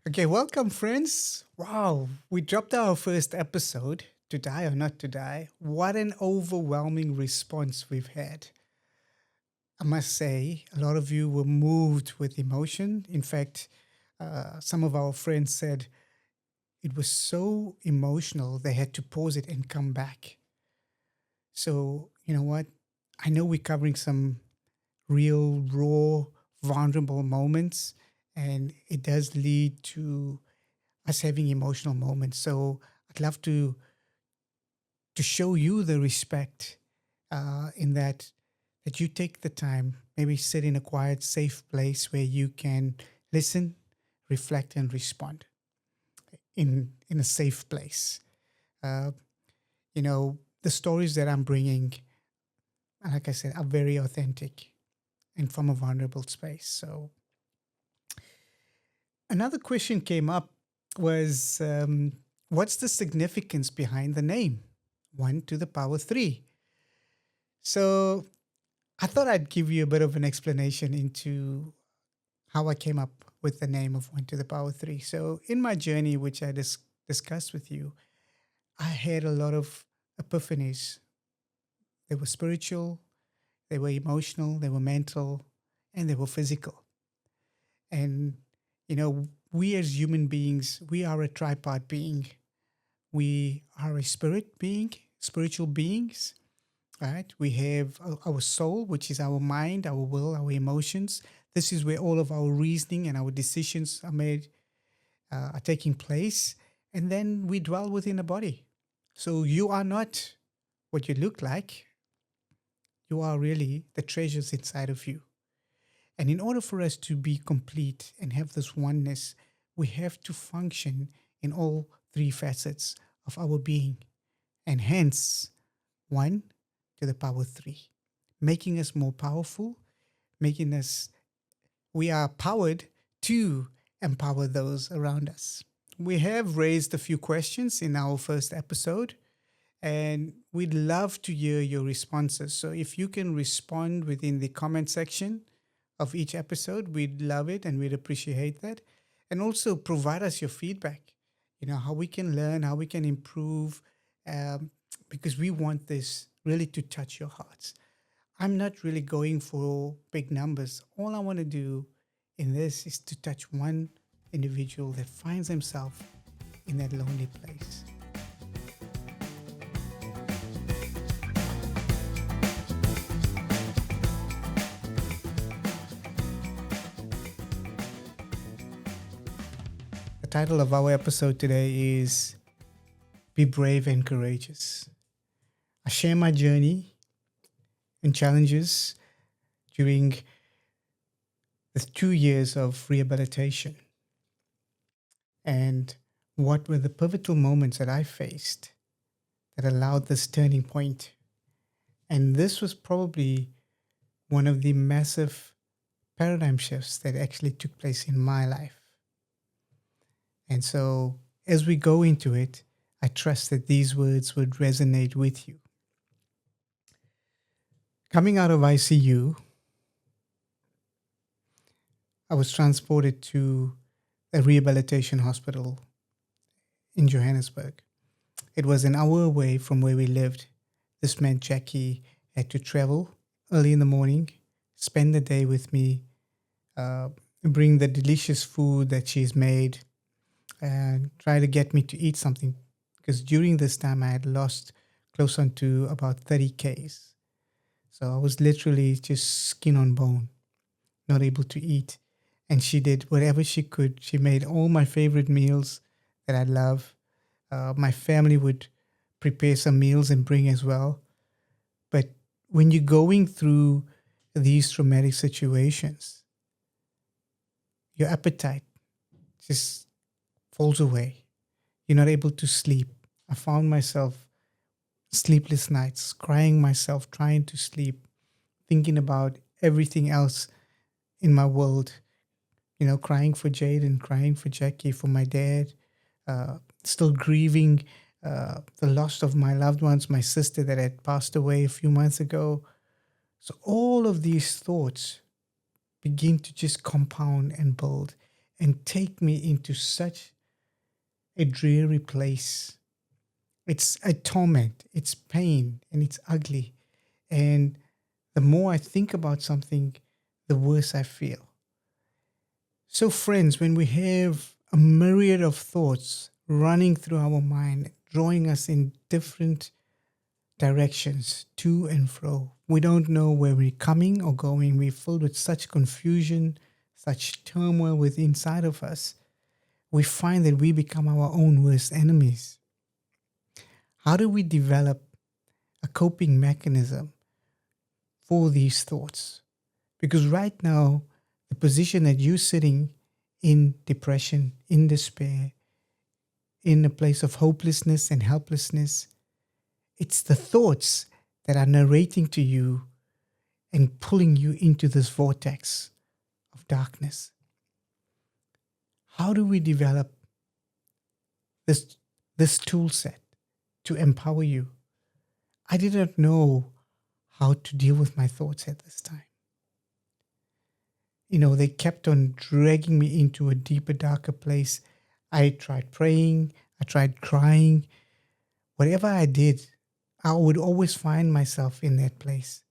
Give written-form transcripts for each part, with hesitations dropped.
Okay, welcome, friends. Wow, we dropped our first episode, To Die or Not to Die. What an overwhelming response we've had. I must say, a lot of you were moved with emotion. In fact, some of our friends said it was so emotional they had to pause it and come back. So, you know what? I know we're covering some real, raw, vulnerable moments, and it does lead to us having emotional moments. So I'd love to show you the respect in that you take the time, maybe sit in a quiet, safe place where you can listen, reflect, and respond in a safe place. Uh, the stories that I'm bringing, like I said, are very authentic and from a vulnerable space. So another question came up was what's the significance behind the name 1 to the power 3? So I thought I'd give you a bit of an explanation into how I came up with the name of 1 to the power 3. So in my journey, which I discussed with you, I had a lot of epiphanies. They were spiritual, they were emotional, they were mental, and they were physical. And, we as human beings, we are a tripart being. We are a spirit being, spiritual beings, right? We have our soul, which is our mind, our will, our emotions. This is where all of our reasoning and our decisions are made, are taking place. And then we dwell within a body. So you are not what you look like. You are really the treasures inside of you. And in order for us to be complete and have this oneness, we have to function in all three facets of our being. And hence, 1 to the power 3, making us more powerful, making us, we are powered to empower those around us. We have raised a few questions in our first episode, and we'd love to hear your responses. So if you can respond within the comment section of each episode, we'd love it and we'd appreciate that. And also provide us your feedback, how we can learn, how we can improve, um, because we want this really to touch your hearts. I'm not really going for big numbers. All I want to do in this is to touch one individual that finds himself in that lonely place. The title of our episode today is Be Brave and Courageous. I share my journey and challenges during the 2 years of rehabilitation and what were the pivotal moments that I faced that allowed this turning point. And this was probably one of the massive paradigm shifts that actually took place in my life. And so, as we go into it, I trust that these words would resonate with you. Coming out of ICU, I was transported to a rehabilitation hospital in Johannesburg. It was an hour away from where we lived. This meant Jackie had to travel early in the morning, spend the day with me, uh, bring the delicious food that she's made, and try to get me to eat something. Because during this time, I had lost close on to about 30 Ks. So I was literally just skin on bone, not able to eat. And she did whatever she could. She made all my favorite meals that I love. My family would prepare some meals and bring as well. But when you're going through these traumatic situations, your appetite just falls away. You're not able to sleep. I found myself sleepless nights, crying myself, trying to sleep, thinking about everything else in my world, crying for Jade and crying for Jackie, for my dad, still grieving the loss of my loved ones, my sister that had passed away a few months ago. So all of these thoughts begin to just compound and build. and take me into such a dreary place. It's a torment, it's pain, and it's ugly. And the more I think about something, the worse I feel. So, friends, when we have a myriad of thoughts running through our mind, drawing us in different directions to and fro, we don't know where we're coming or going. We're filled with such confusion, such turmoil within inside of us. We find that we become our own worst enemies. How do we develop a coping mechanism for these thoughts? Because right now, the position that you're sitting in depression, in despair, in a place of hopelessness and helplessness, it's the thoughts that are narrating to you and pulling you into this vortex of darkness. How do we develop this tool set to empower you? I did not know how to deal with my thoughts at this time. They kept on dragging me into a deeper, darker place. I tried praying, I tried crying. Whatever I did, I would always find myself in that place,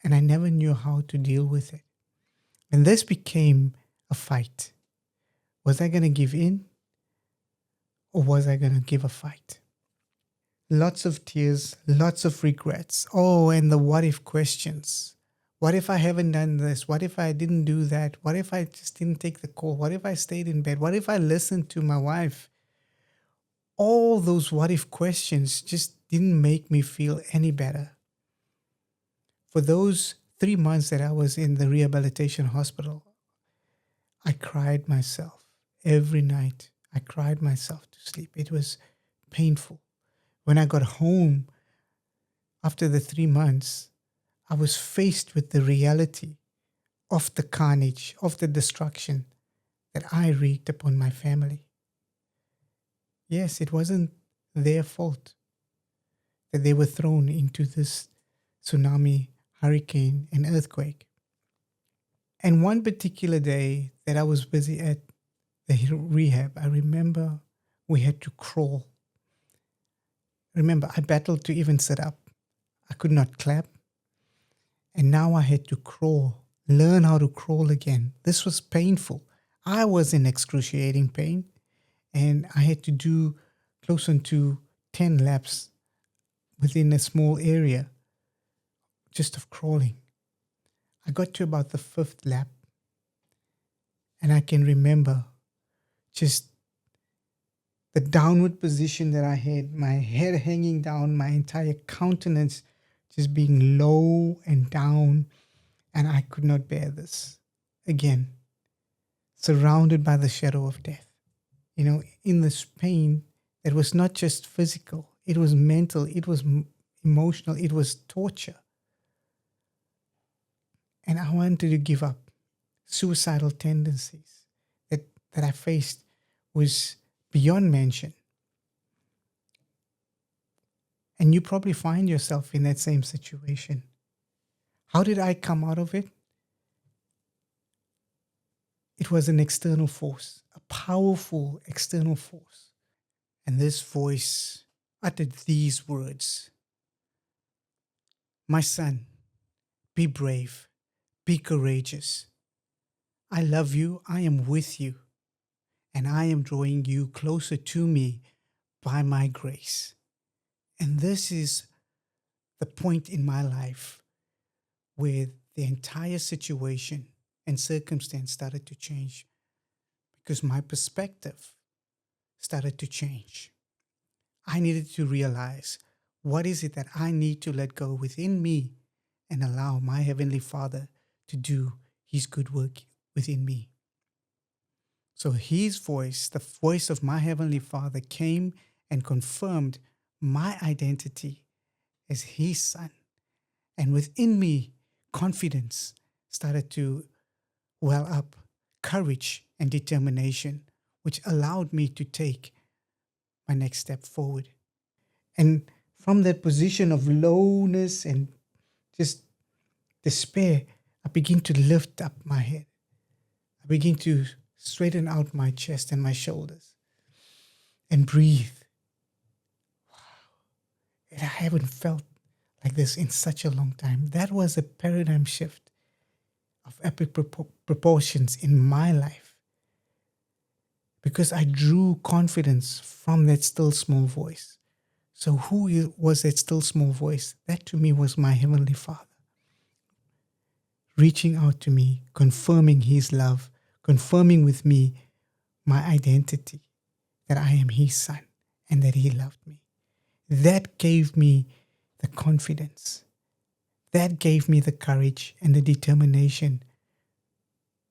and I never knew how to deal with it. And this became a fight. Was I going to give in, or was I going to give a fight? Lots of tears, lots of regrets. Oh, and the what if questions. What if I haven't done this? What if I didn't do that? What if I just didn't take the call? What if I stayed in bed? What if I listened to my wife? All those what if questions just didn't make me feel any better. For those 3 months that I was in the rehabilitation hospital, I cried myself every night. I cried myself to sleep. It was painful. When I got home after the 3 months, I was faced with the reality of the carnage, of the destruction that I wreaked upon my family. Yes, it wasn't their fault that they were thrown into this tsunami, hurricane, and earthquake. And one particular day that I was busy at the rehab, I remember we had to crawl. Remember, I battled to even sit up. I could not clap. And now I had to crawl, learn how to crawl again. This was painful. I was in excruciating pain, and I had to do close on to 10 laps within a small area just of crawling. I got to about the 5th lap, and I can remember just the downward position that I had, my head hanging down, my entire countenance just being low and down, and I could not bear this. Again, surrounded by the shadow of death. In this pain that was not just physical, it was mental, it was emotional, it was torture. And I wanted to give up. Suicidal tendencies that I faced was beyond mention. And you probably find yourself in that same situation. How did I come out of it? It was an external force, a powerful external force. And this voice uttered these words: "My son, be brave, be courageous. I love you, I am with you, and I am drawing you closer to me by my grace." And this is the point in my life where the entire situation and circumstance started to change, because my perspective started to change. I needed to realize, what is it that I need to let go within me and allow my Heavenly Father to do His good work within me. So His voice, the voice of my Heavenly Father, came and confirmed my identity as His son. And within me, confidence started to well up, courage and determination, which allowed me to take my next step forward. And from that position of lowness and just despair, I begin to lift up my head. I begin to straighten out my chest and my shoulders, and breathe. And I haven't felt like this in such a long time. That was a paradigm shift of epic proportions in my life, because I drew confidence from that still small voice. So who was that still small voice? That to me was my Heavenly Father, reaching out to me, confirming His love, confirming with me my identity, that I am His son and that He loved me. That gave me the confidence. That gave me the courage and the determination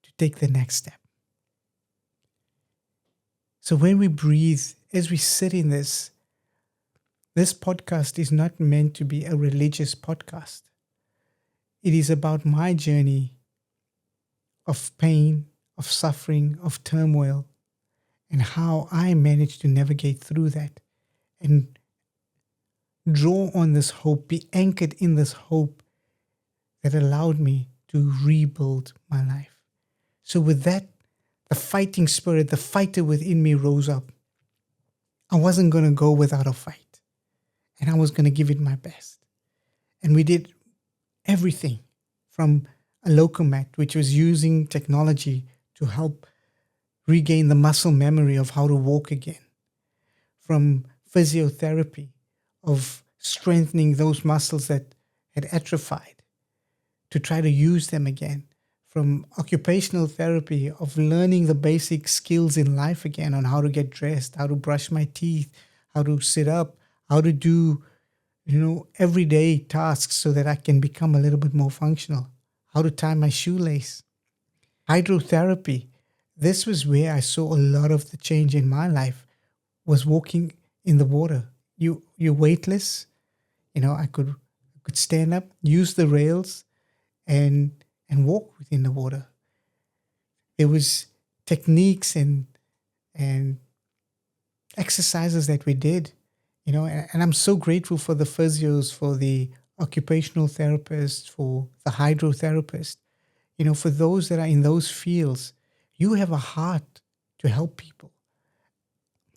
to take the next step. So when we breathe, as we sit in this podcast is not meant to be a religious podcast. It is about my journey of pain, of suffering, of turmoil, and how I managed to navigate through that and draw on this hope, be anchored in this hope that allowed me to rebuild my life. So with that, the fighting spirit, the fighter within me rose up. I wasn't going to go without a fight. And I was going to give it my best. And we did everything from a Lokomat, which was using technology to help regain the muscle memory of how to walk again, from physiotherapy of strengthening those muscles that had atrophied to try to use them again, from occupational therapy of learning the basic skills in life again on how to get dressed, how to brush my teeth, how to sit up, how to do, everyday tasks so that I can become a little bit more functional, how to tie my shoelace. Hydrotherapy. This was where I saw a lot of the change in my life, was walking in the water. You're weightless. I could stand up, use the rails and walk within the water. There was techniques and exercises that we did, and I'm so grateful for the physios, for the occupational therapists, for the hydrotherapists, for those that are in those fields. You have a heart to help people.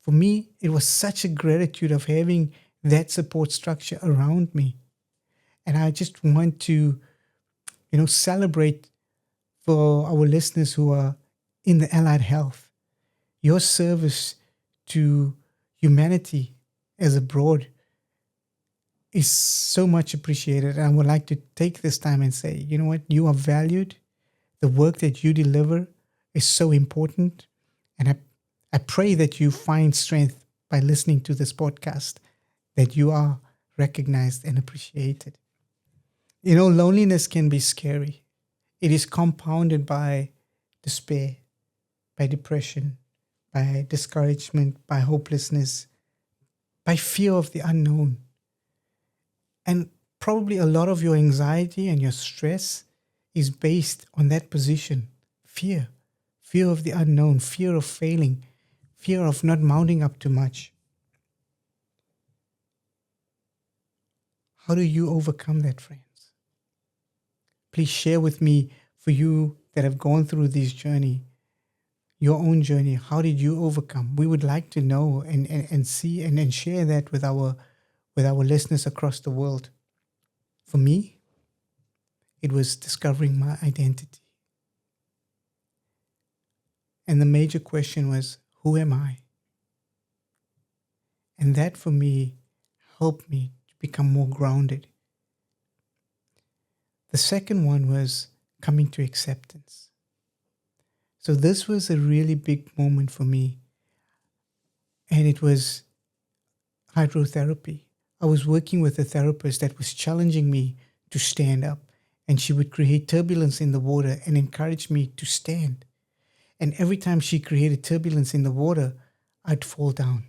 For me, it was such a gratitude of having that support structure around me. And I just want to, celebrate for our listeners who are in the allied health, your service to humanity as abroad is so much appreciated. And I would like to take this time and say, you know what, you are valued. The work that you deliver is so important. And I pray that you find strength by listening to this podcast, that you are recognized and appreciated. Loneliness can be scary. It is compounded by despair, by depression, by discouragement, by hopelessness, by fear of the unknown. And probably a lot of your anxiety and your stress is based on that position. Fear of the unknown, fear of failing, fear of not mounting up too much. How do you overcome that, friends? Please share with me, for you that have gone through this journey, your own journey. How did you overcome? We would like to know and see and share that with our listeners across the world. For me, it was discovering my identity. And the major question was, who am I? And that for me helped me to become more grounded. The second one was coming to acceptance. So this was a really big moment for me. And it was hydrotherapy. I was working with a therapist that was challenging me to stand up. And she would create turbulence in the water and encourage me to stand. And every time she created turbulence in the water, I'd fall down.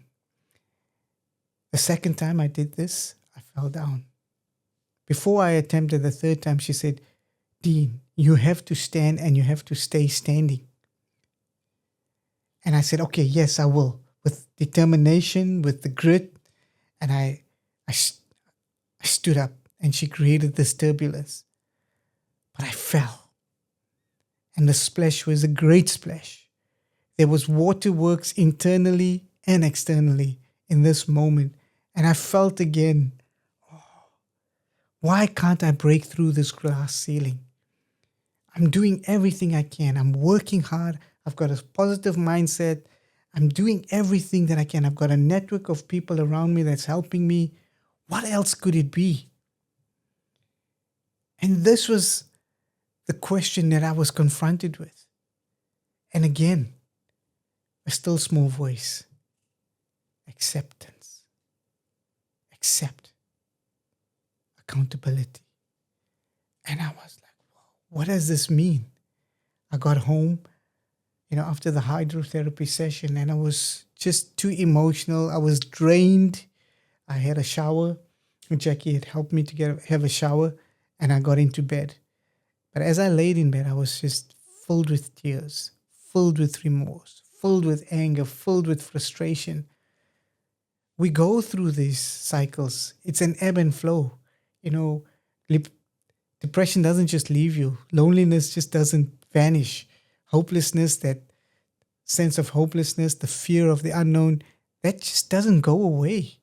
The second time I did this, I fell down. Before I attempted the third time, she said, Dean, you have to stand and you have to stay standing. And I said, okay, yes, I will. With determination, with the grit. And I stood up and she created this turbulence. But I fell. And the splash was a great splash. There was waterworks internally and externally in this moment. And I felt again, why can't I break through this glass ceiling? I'm doing everything I can. I'm working hard. I've got a positive mindset. I'm doing everything that I can. I've got a network of people around me that's helping me. What else could it be? And this was the question that I was confronted with. And again, a still small voice. Acceptance. Accept. Accountability. And I was like, what does this mean? I got home, after the hydrotherapy session, and I was just too emotional. I was drained. I had a shower. Jackie had helped me to have a shower, and I got into bed. But as I laid in bed, I was just filled with tears, filled with remorse, filled with anger, filled with frustration. We go through these cycles. It's an ebb and flow. Depression doesn't just leave you. Loneliness just doesn't vanish. Hopelessness, that sense of hopelessness, the fear of the unknown, that just doesn't go away.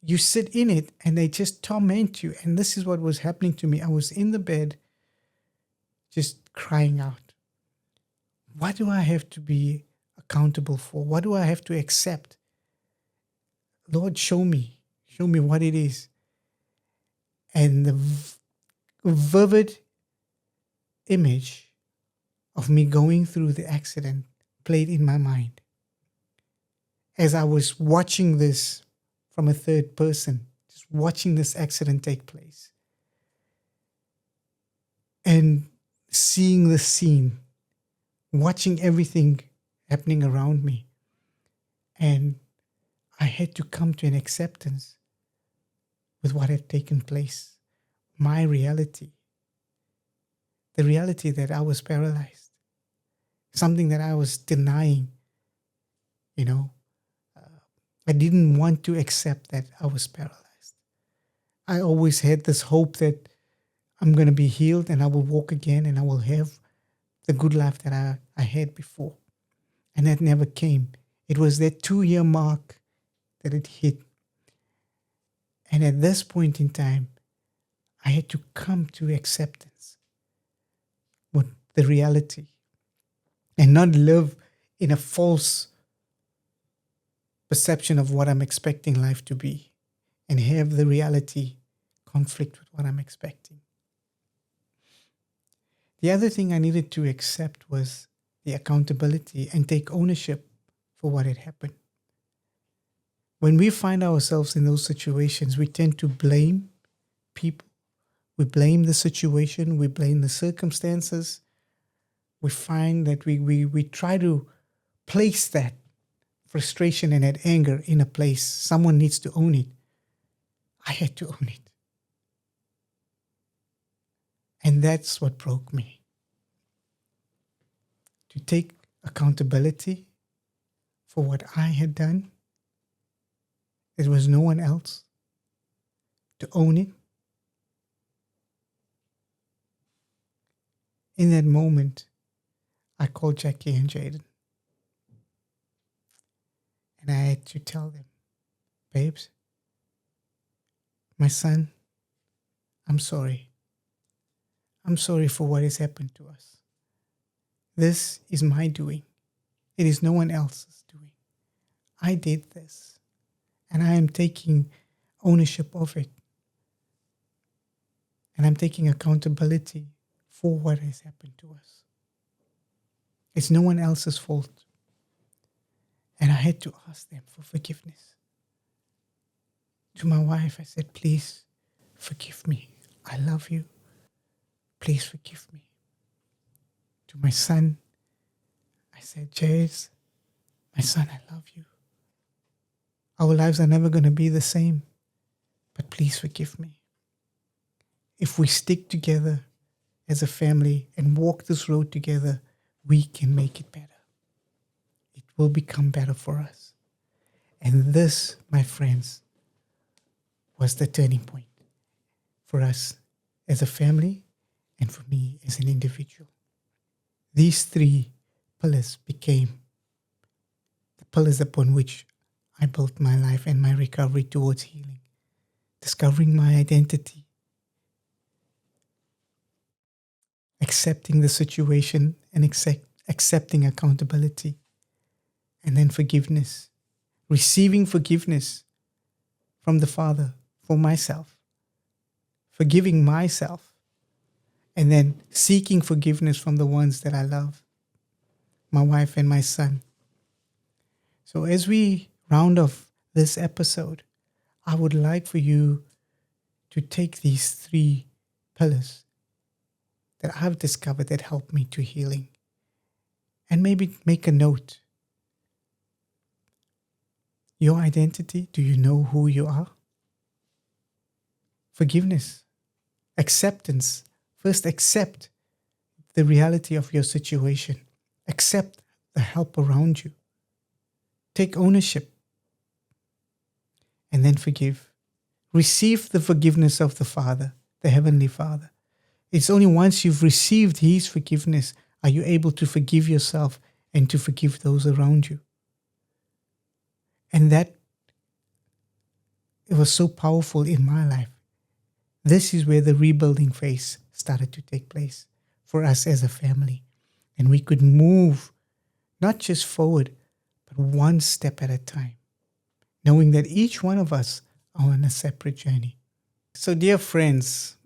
You sit in it and they just torment you. And this is what was happening to me. I was in the bed just crying out. What do I have to be accountable for? What do I have to accept? Lord, show me what it is. And the vivid image of me going through the accident played in my mind as I was watching this from a third person, just watching this accident take place and seeing the scene, watching everything happening around me. And I had to come to an acceptance with what had taken place, my reality, the reality that I was paralyzed, something that I was denying. I didn't want to accept that I was paralyzed. I always had this hope that I'm going to be healed and I will walk again and I will have the good life that I had before. And that never came. It was that 2-year mark that it hit. And at this point in time, I had to come to acceptance with the reality and not live in a false perception of what I'm expecting life to be and have the reality conflict with what I'm expecting. The other thing I needed to accept was the accountability and take ownership for what had happened. When we find ourselves in those situations, we tend to blame people. We blame the situation. We blame the circumstances. We find that we try to place that frustration and that anger in a place. Someone needs to own it. I had to own it. And that's what broke me. To take accountability for what I had done. There was no one else. To own it. In that moment, I called Jackie and Jaden. And I had to tell them, babes, my son, I'm sorry. I'm sorry for what has happened to us. This is my doing. It is no one else's doing. I did this. And I am taking ownership of it. And I'm taking accountability for what has happened to us. It's no one else's fault. And I had to ask them for forgiveness. To my wife, I said, please forgive me. I love you. Please forgive me. To my son, I said, Jace, my son, I love you. Our lives are never going to be the same, but please forgive me. If we stick together as a family and walk this road together, we can make it better. It will become better for us. And this, my friends, was the turning point for us as a family and for me as an individual. These 3 pillars became pillars upon which I built my life and my recovery towards healing. Discovering my identity, accepting the situation and accepting accountability, and then forgiveness, receiving forgiveness from the Father for myself, forgiving myself, and then seeking forgiveness from the ones that I love, my wife and my son. So as we round off this episode, I would like for you to take these 3 pillars that I've discovered that help me to healing and maybe make a note. Your identity, do you know who you are? Forgiveness, acceptance. First, accept the reality of your situation. Accept the help around you. Take ownership. And then forgive. Receive the forgiveness of the Father, the Heavenly Father. It's only once you've received His forgiveness are you able to forgive yourself and to forgive those around you. And that, it was so powerful in my life. This is where the rebuilding phase started to take place for us as a family. And we could move not just forward, but one step at a time, knowing that each one of us are on a separate journey. So dear friends,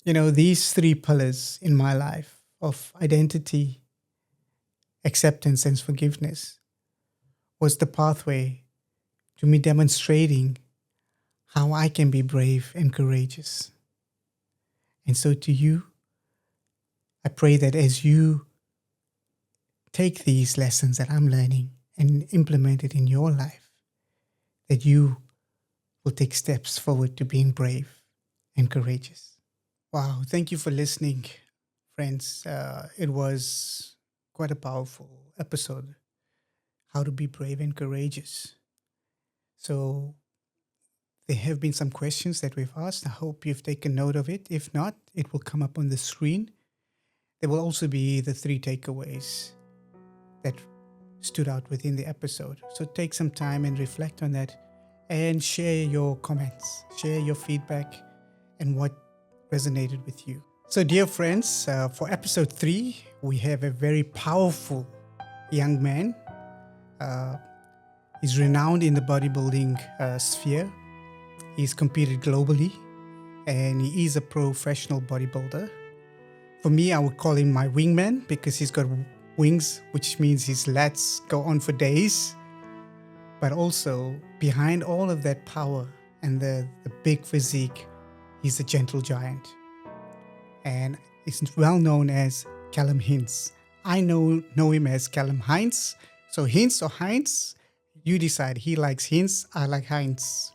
these 3 pillars in my life of identity, acceptance, and forgiveness was the pathway to me demonstrating how I can be brave and courageous. And so to you, I pray that as you take these lessons that I'm learning and implement it in your life, that you will take steps forward to being brave and courageous. Wow, thank you for listening, friends. It was quite a powerful episode, how to be brave and courageous. So there have been some questions that we've asked. I hope you've taken note of it. If not, it will come up on the screen. There will also be the 3 takeaways that stood out within the episode. So take some time and reflect on that and share your comments, share your feedback and what resonated with you. So dear friends, for episode 3, we have a very powerful young man. He's renowned in the bodybuilding sphere. He's competed globally and he is a professional bodybuilder. For me, I would call him my wingman because he's got wings, which means his lats go on for days. But also, behind all of that power and the big physique, he's a gentle giant. And he's well known as Callum Hintz. I know him as Callum Heinz. So Hintz or Heinz, you decide. He likes Hintz, I like Heinz.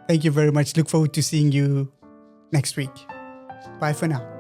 Thank you very much. Look forward to seeing you next week. Bye for now.